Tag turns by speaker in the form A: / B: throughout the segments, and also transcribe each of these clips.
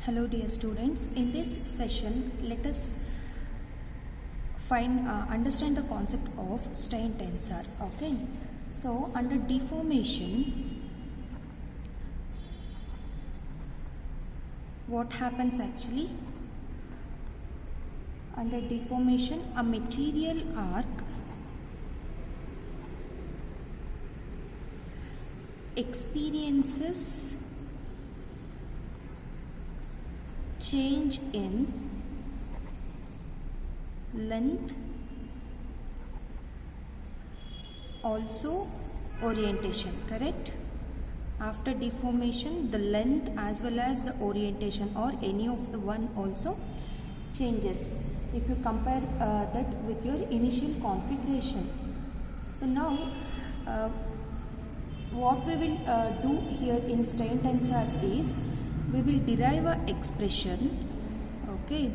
A: Hello dear students, in this session let us understand the concept of strain tensor. Okay, so under deformation what happens actually? Under deformation a material arc experiences change in length, also orientation, correct? After deformation the length as well as the orientation or any of the one also changes if you compare that with your initial configuration. So now what we will do here in strain tensor is we will derive an expression. Okay,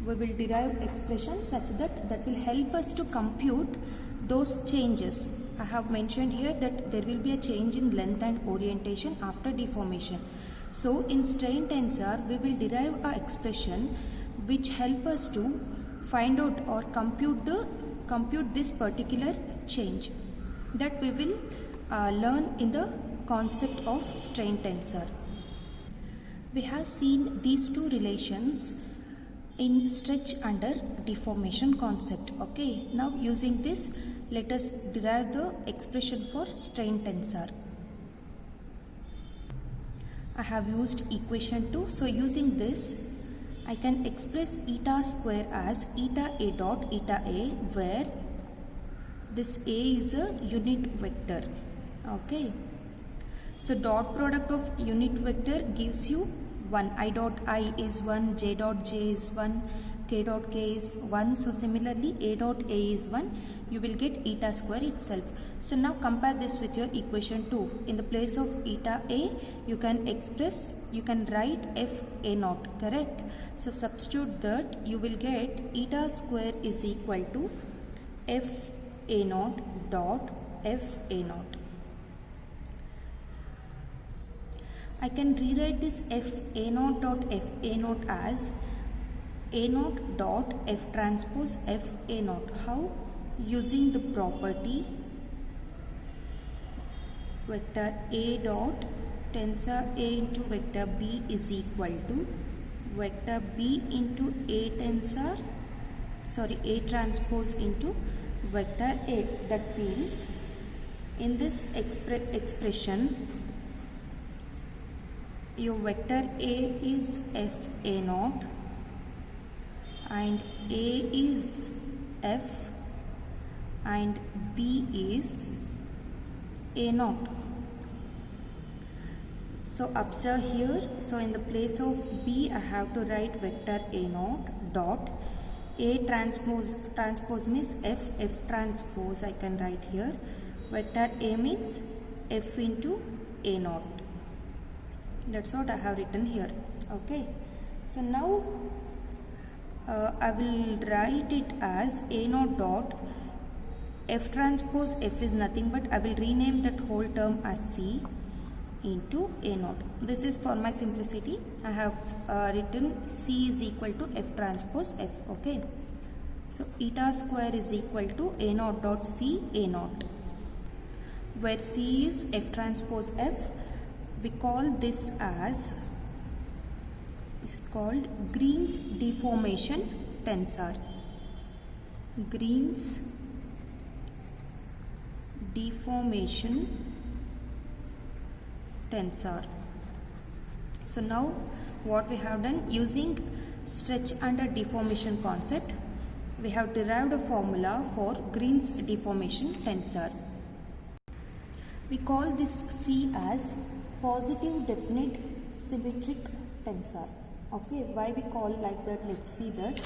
A: we will derive expression such that will help us to compute those changes. I have mentioned here that there will be a change in length and orientation after deformation. So in strain tensor we will derive an expression which help us to find out or compute this particular change that we will learn in the concept of strain tensor. We have seen these two relations in stretch under deformation concept. Okay, now using this let us derive the expression for strain tensor. I have used equation 2. So using this I can express eta square as eta a dot eta a, where this a is a unit vector. Okay, so dot product of unit vector gives you 1. I dot I is 1, j dot j is 1, k dot k is 1. So similarly a dot a is 1. You will get eta square itself. So now compare this with your equation 2. In the place of eta a you can write f a naught, correct? So substitute that, you will get eta square is equal to f a naught dot f a naught. I can rewrite this f a naught dot f a naught as a naught dot f transpose f a naught. How? Using the property vector a dot tensor a into vector b is equal to vector b into a transpose into vector a. That means in this expression your vector a is f a naught and a is f and b is a naught. So observe here, so in the place of b I have to write vector a naught dot a transpose means f transpose I can write here. Vector a means f into a naught. That's what I have written here. Okay, so now I will write it as a naught dot f transpose f is nothing but I will rename that whole term as c into a naught. This is for my simplicity. I have written c is equal to f transpose f. Okay, so eta square is equal to a naught dot c a naught, where c is f transpose f. We call this as, is called Green's deformation tensor. Green's deformation tensor. So now what we have done, using stretch under deformation concept, we have derived a formula for Green's deformation tensor. We call this C as positive definite symmetric tensor. Okay, why we call like that? Let's see that.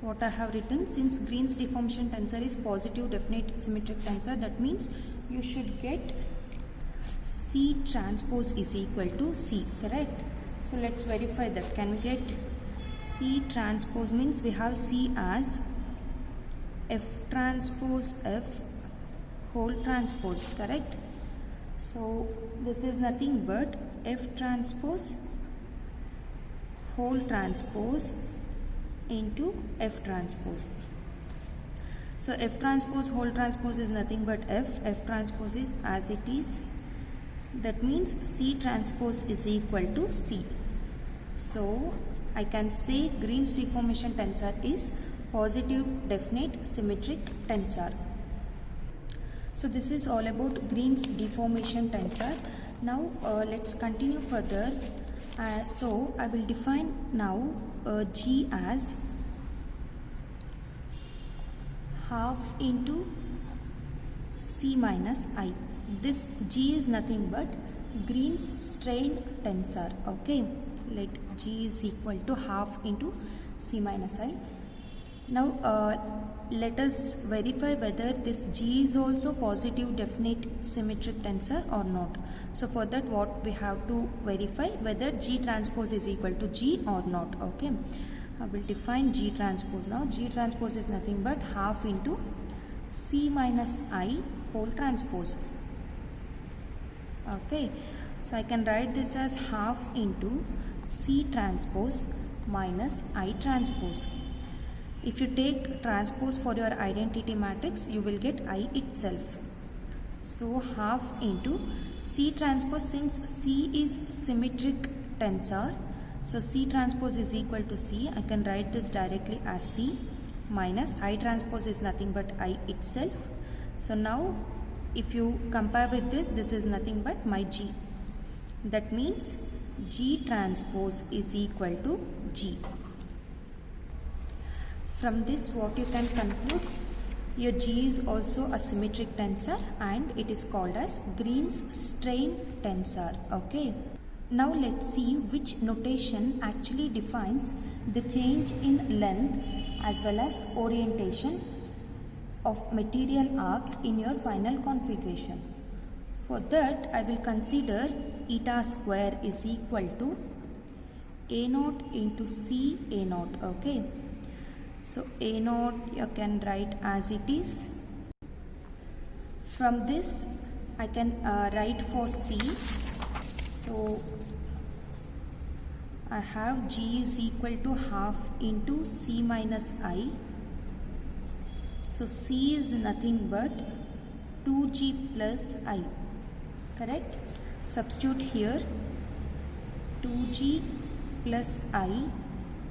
A: What I have written, since Green's deformation tensor is positive definite symmetric tensor, that means you should get C transpose is equal to C, correct? So let's verify that. Can we get C transpose means we have C as f transpose f whole transpose, correct? So this is nothing but F transpose whole transpose into F transpose. So F transpose whole transpose is nothing but F transpose is as it is. That means C transpose is equal to C. So I can say Green's deformation tensor is positive definite symmetric tensor. So this is all about Green's deformation tensor. Now let's continue further. So I will define now G as half into C minus I. This G is nothing but Green's strain tensor. Okay, let G is equal to half into C minus I. Now let us verify whether this G is also positive definite symmetric tensor or not. So for that what we have to verify whether G transpose is equal to G or not. Okay, I will define G transpose now. G transpose is nothing but half into C minus I whole transpose. Okay, so I can write this as half into C transpose minus I transpose. If you take transpose for your identity matrix, you will get I itself. So half into C transpose, since C is symmetric tensor, so C transpose is equal to C. I can write this directly as C minus I transpose is nothing but I itself. So now if you compare with this, this is nothing but my G. That means G transpose is equal to G. From this what you can conclude, your G is also a symmetric tensor and it is called as Green's strain tensor. Okay. Now let's see which notation actually defines the change in length as well as orientation of material arc in your final configuration. For that I will consider eta square is equal to A naught into C A naught. Okay. So A naught you can write as it is. From this I can write for C. So I have G is equal to half into C minus I. So C is nothing but 2G plus I. Correct? Substitute here 2G plus I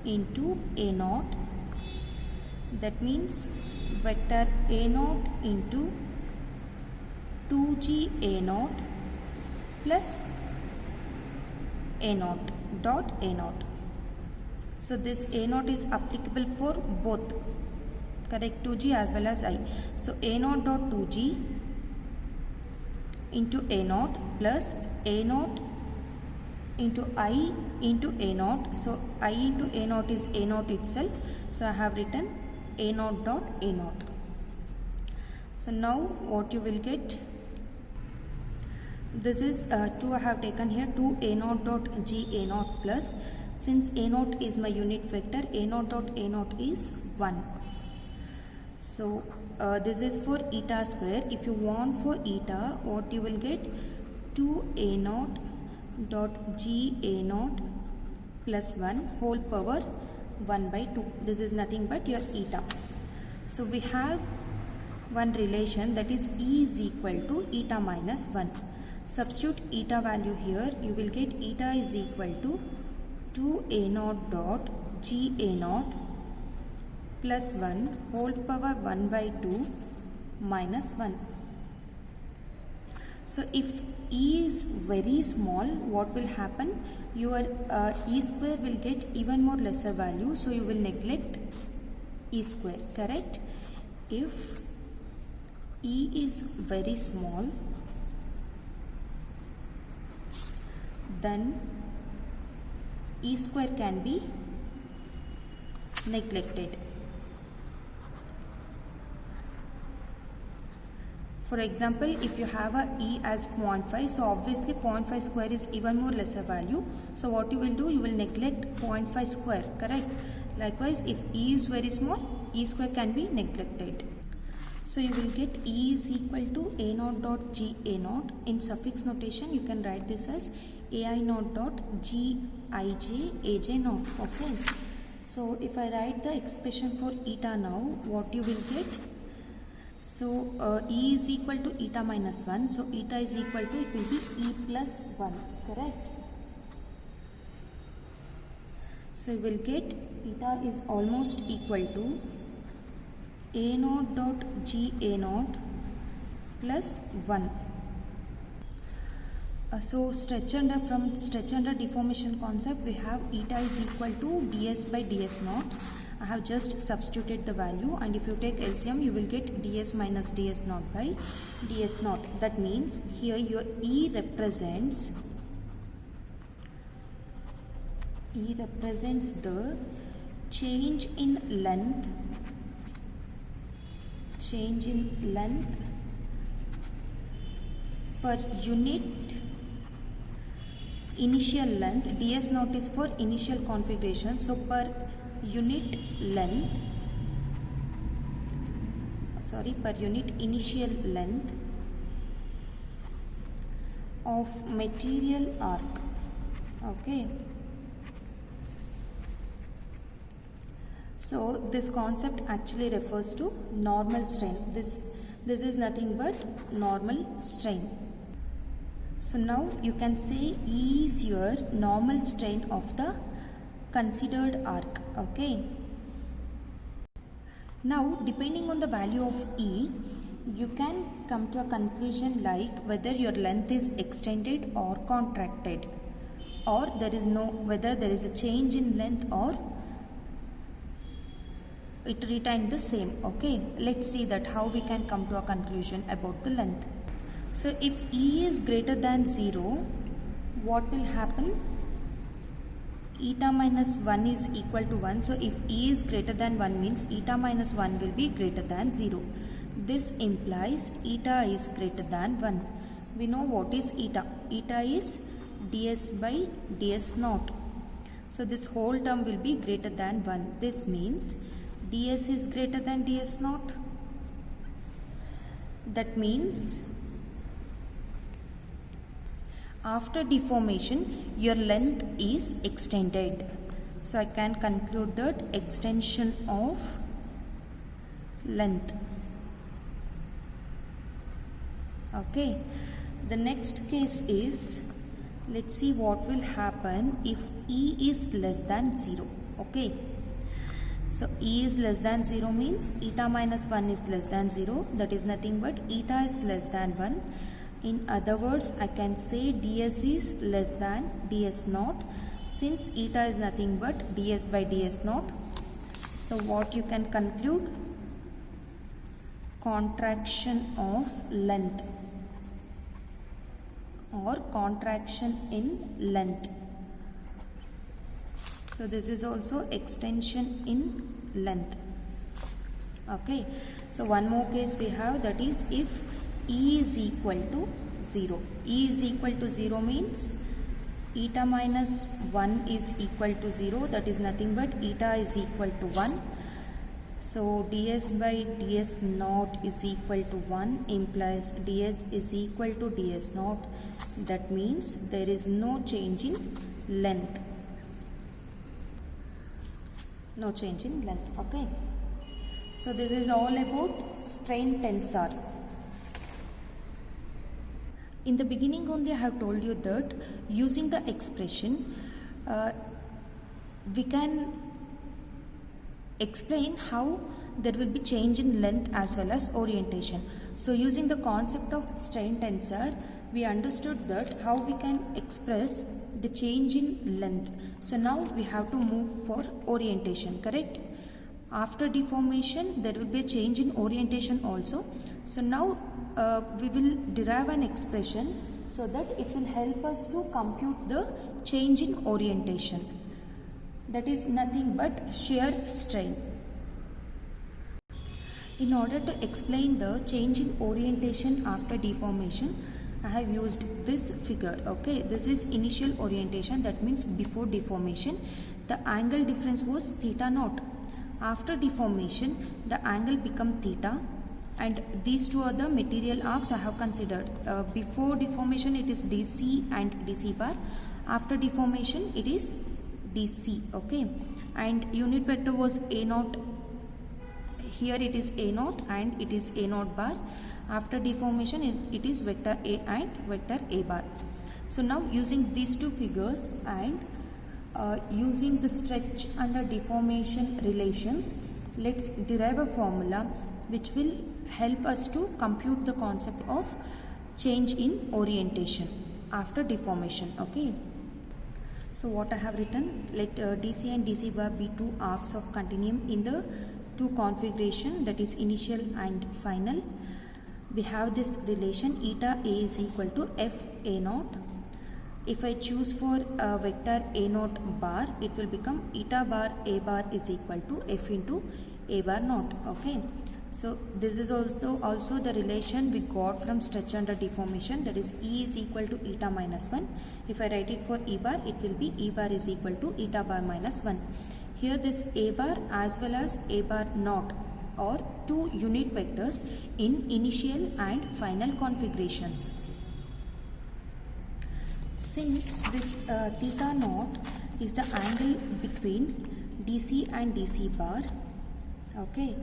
A: into A naught. That means vector A naught into 2G A naught plus A naught dot A naught. So this A naught is applicable for both, correct, 2G as well as I. So A naught dot 2G into A naught plus A naught into I into A naught. So I into A naught is A naught itself. So I have written A naught dot A naught. So now what you will get, this is 2 I have taken here, 2 A naught dot G A naught plus, since A naught is my unit vector, A naught dot A naught is 1. So this is for eta square. If you want for eta, what you will get, 2 A naught dot G A naught plus 1 whole power 1 by 2. This is nothing but your eta. So we have one relation, that is E is equal to eta minus 1. Substitute eta value here, you will get eta is equal to 2 A naught dot G A naught plus 1 whole power 1 by 2 minus 1. So if E is very small, what will happen? Your E square will get even more lesser value, so you will neglect E square, correct? If E is very small, then E square can be neglected. For example, if you have a E as 0.5, so obviously 0.5 square is even more lesser value. So what you will do, you will neglect 0.5 square, correct? Likewise, if E is very small, E square can be neglected. So you will get E is equal to A naught dot G A naught. In suffix notation, you can write this as AI naught dot G IJ AJ naught. Okay. So if I write the expression for eta now, what you will get? So E is equal to eta minus 1. So eta is equal to, it will be E plus 1. Correct? So you will get eta is almost equal to A naught dot G A naught plus 1. So from stretch under deformation concept, we have eta is equal to ds by ds naught. I have just substituted the value, and if you take LCM, you will get ds minus ds naught by ds naught. That means here your E represents the change in length per unit initial length. ds naught is for initial configuration, so per unit initial length of material arc. Okay. So this concept actually refers to normal strain. This is nothing but normal strain. So now you can say E is your normal strain of the considered arc. Okay. Now depending on the value of E, you can come to a conclusion like whether your length is extended or contracted, or whether there is a change in length or it retained the same. Okay, let's see that how we can come to a conclusion about the length. So if E is greater than 0, what will happen? Eta minus 1 is equal to 1. So if E is greater than 1 means eta minus 1 will be greater than 0. This implies eta is greater than 1. We know what is eta. Eta is ds by ds naught. So this whole term will be greater than 1. This means ds is greater than ds naught. That means after deformation your length is extended. So I can conclude that extension of length. Okay. The next case is, let's see what will happen if E is less than 0. Okay. So E is less than 0 means eta minus 1 is less than 0. That is nothing but eta is less than 1. In other words, I can say ds is less than ds naught, since eta is nothing but ds by ds naught. So what you can conclude? Contraction of length or contraction in length. So this is also extension in length. Okay. So one more case we have, that is if E is equal to 0. E is equal to 0 means eta minus 1 is equal to 0. That is nothing but eta is equal to 1. So ds by ds naught is equal to 1 implies ds is equal to ds naught. That means there is no change in length. No change in length. Okay. So this is all about strain tensor. In the beginning only I have told you that using the expression we can explain how there will be change in length as well as orientation. So using the concept of strain tensor, we understood that how we can express the change in length. So now we have to move for orientation, correct? After deformation there will be a change in orientation also. So now we will derive an expression so that it will help us to compute the change in orientation. That is nothing but shear strain. In order to explain the change in orientation after deformation, I have used this figure. Okay, this is initial orientation, that means before deformation the angle difference was theta naught. After deformation the angle become theta. and these two are the material arcs I have considered. Before deformation it is DC and DC bar, after deformation it is DC. Okay, and unit vector was A naught. Here it is A naught and it is A naught bar. After deformation it is vector A and vector A bar. So now using these two figures and using the stretch under deformation relations, let's derive a formula which will help us to compute the concept of change in orientation after deformation. Okay, so what I have written, let DC and DC bar be two arcs of continuum in the two configuration, that is initial and final. We have this relation eta A is equal to F A naught. If I choose for vector A naught bar, it will become eta bar A bar is equal to F into A bar naught. Okay, so this is also the relation we got from stretch under deformation, that is E is equal to eta minus 1. If I write it for E bar, it will be E bar is equal to eta bar minus 1. Here this A bar as well as A bar naught are two unit vectors in initial and final configurations. Since this theta naught is the angle between DC and DC bar, okay,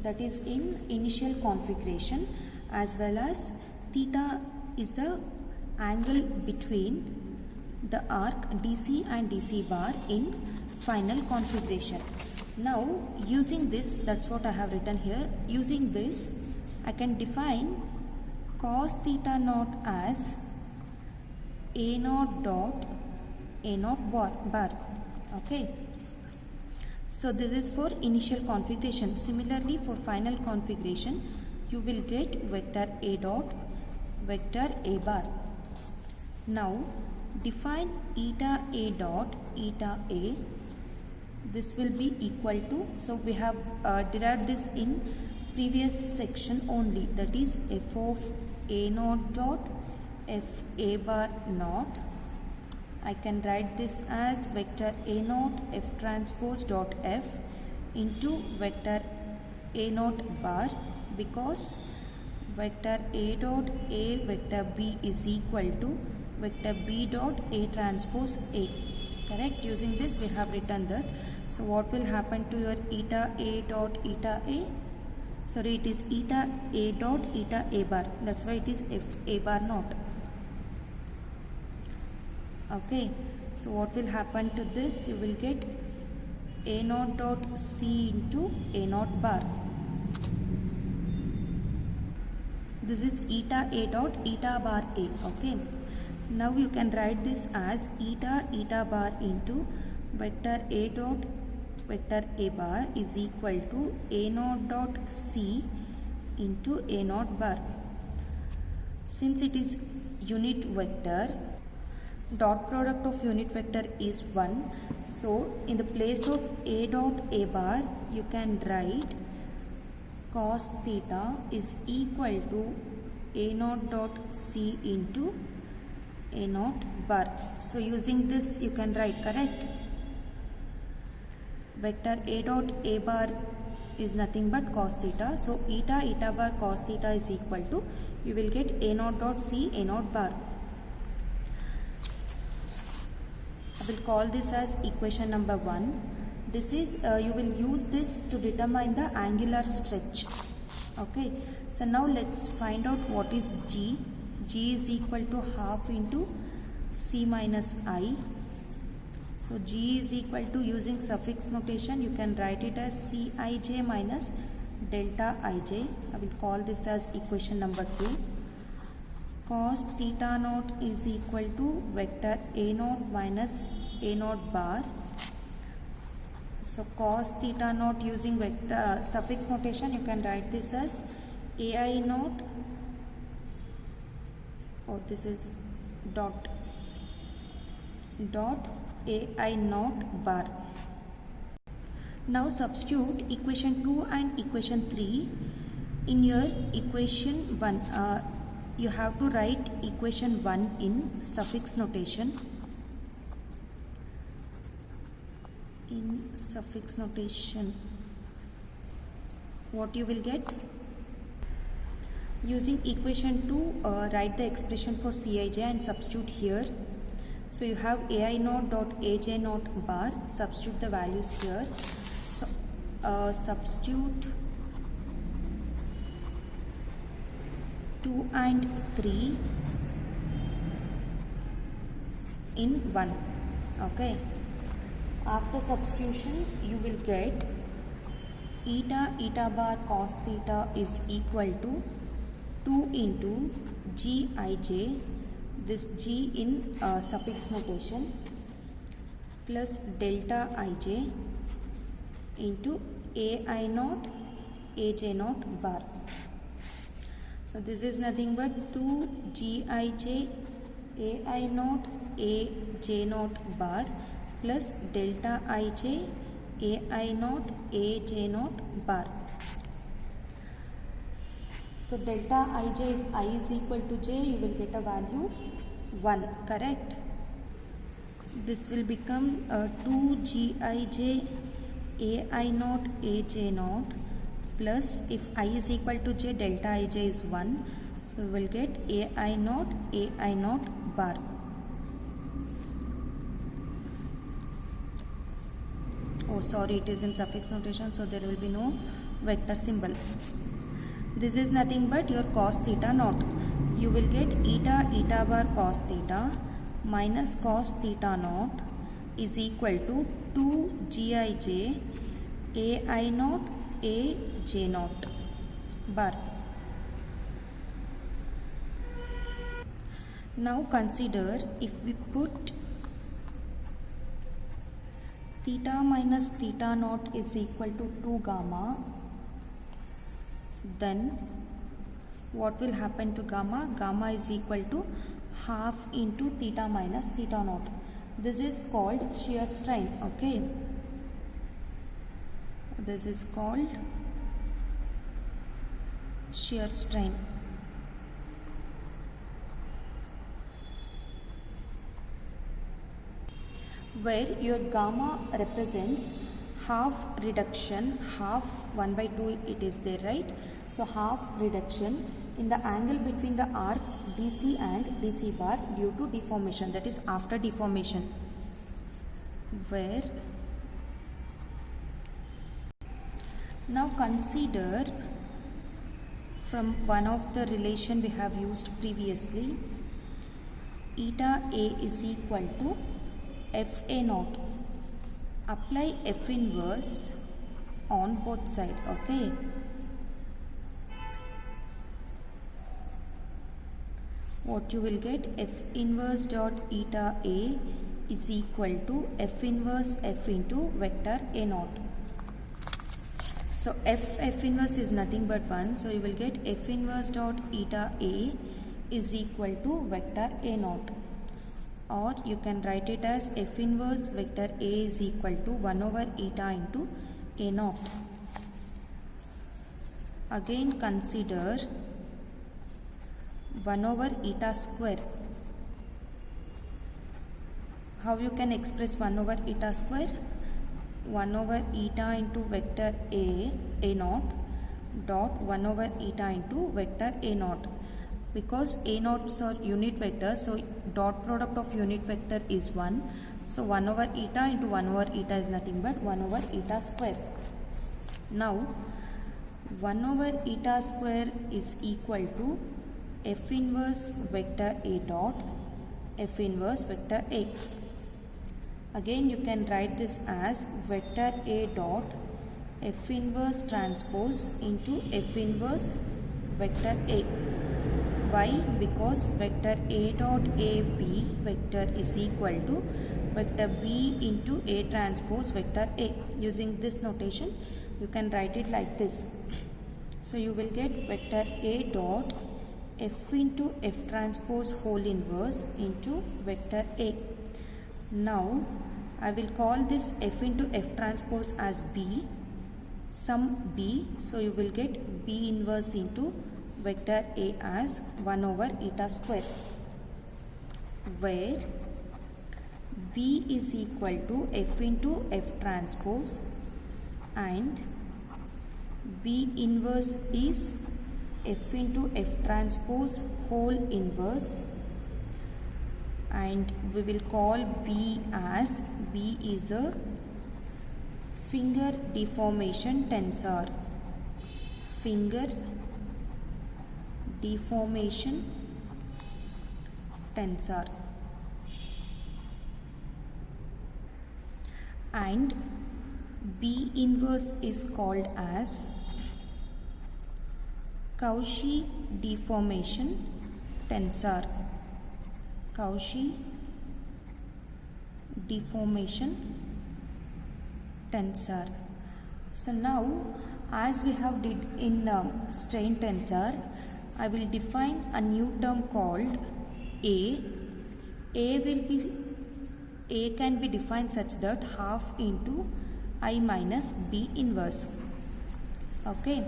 A: that is in initial configuration, as well as theta is the angle between the arc DC and DC bar in final configuration. Now using this, that's what I have written here, using this I can define cos theta naught as A naught dot A naught bar. Okay, so this is for initial configuration. Similarly for final configuration you will get vector A dot vector A bar. Now define eta A dot eta A. This will be equal to, so we have derived this in previous section only, that is f of A naught dot F A bar naught. I can write this as vector A naught F transpose dot F into vector A naught bar, because vector A dot A vector B is equal to vector B dot A transpose A. Correct? Using this we have written that. So what will happen to your eta A dot eta A? Sorry, it is eta A dot eta A bar. That's why it is F A bar naught. Okay, so what will happen to this? You will get A naught dot C into A naught bar. This is eta A dot eta bar A. Okay, now you can write this as eta bar into vector A dot vector A bar is equal to A naught dot C into A naught bar. Since it is unit vector, dot product of unit vector is 1. So in the place of A dot A bar you can write cos theta is equal to A naught dot C into A naught bar. So using this you can write, correct? Vector A dot A bar is nothing but cos theta. So eta bar cos theta is equal to, you will get A naught dot C A naught bar. I will call this as equation number 1. This is, you will use this to determine the angular stretch. Okay, so now let's find out what is G. G is equal to half into C minus I. So G is equal to, using suffix notation you can write it as Cij minus delta Ij. I will call this as equation number 2. Cos theta naught is equal to vector A naught minus A naught bar. So cos theta naught, using vector suffix notation you can write this as Ai naught, or this is dot Ai naught bar. Now substitute equation 2 and equation 3 in your equation 1. You have to write equation 1 in suffix notation. In suffix notation, what you will get? Using equation 2, write the expression for Cij and substitute here. So you have ai naught dot aj naught bar, substitute the values here. So substitute 2 and 3 in 1. Okay. After substitution, you will get eta bar cos theta is equal to 2 into gij, this g in suffix notation, plus delta ij into ai naught aj naught bar. So this is nothing but 2 gij ai naught aj naught bar plus delta ij ai naught aj naught bar. So delta ij, if I is equal to j, you will get a value 1, correct? This will become 2 gij ai naught aj naught plus, if I is equal to j, delta ij is 1, so we will get ai naught bar. Oh sorry, it is in suffix notation, so there will be no vector symbol. This is nothing but your cos theta naught. You will get eta bar cos theta minus cos theta naught is equal to 2 gij ai naught aj naught bar. Now consider, if we put theta minus theta naught is equal to 2 gamma, then what will happen to gamma? Gamma is equal to half into theta minus theta naught. This is called shear strain. Okay, this is called shear strain. Where your gamma represents half reduction, half 1 by 2 it is there, right? So half reduction in the angle between the arcs DC and DC bar due to deformation, that is after deformation. Where now consider from one of the relation we have used previously, eta a is equal to fa naught. Apply F inverse on both sides. Okay. What you will get, F inverse dot eta a is equal to F inverse F into vector a naught. So F inverse is nothing but 1. So you will get F inverse dot eta a is equal to vector a naught. Or you can write it as F inverse vector a is equal to 1 over eta into a naught. Again consider 1 over eta square. How you can express 1 over eta square? 1 over eta into vector a naught dot 1 over eta into vector a naught. Because a naughts are unit vector, so dot product of unit vector is 1. So 1 over eta into 1 over eta is nothing but 1 over eta square. Now 1 over eta square is equal to F inverse vector a dot F inverse vector a. Again you can write this as vector a dot F inverse transpose into F inverse vector a. Why? Because vector a dot a b vector is equal to vector b into a transpose vector a. Using this notation you can write it like this. So you will get vector a dot f into f transpose whole inverse into vector a. Now I will call this f into f transpose as b, some b. So you will get b inverse into vector a as 1 over eta square, where b is equal to f into f transpose and b inverse is F into F transpose whole inverse, and we will call B as B is a finger deformation tensor. Finger deformation tensor. And B inverse is called as Cauchy deformation tensor. Cauchy deformation tensor. So now, as we have did in strain tensor, I will define a new term called A. A can be defined such that half into I minus B inverse. Okay,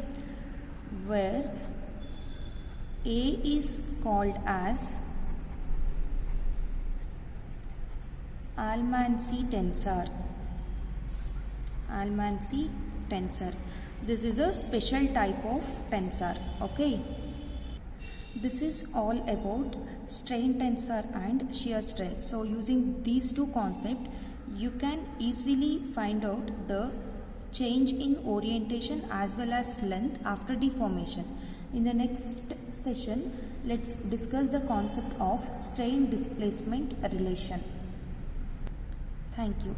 A: where A is called as Almancy tensor. Almancy tensor. This is a special type of tensor. Okay. This is all about strain tensor and shear strength. So using these two concepts, you can easily find out the change in orientation as well as length after deformation. In the next session, let's discuss the concept of strain displacement relation. Thank you.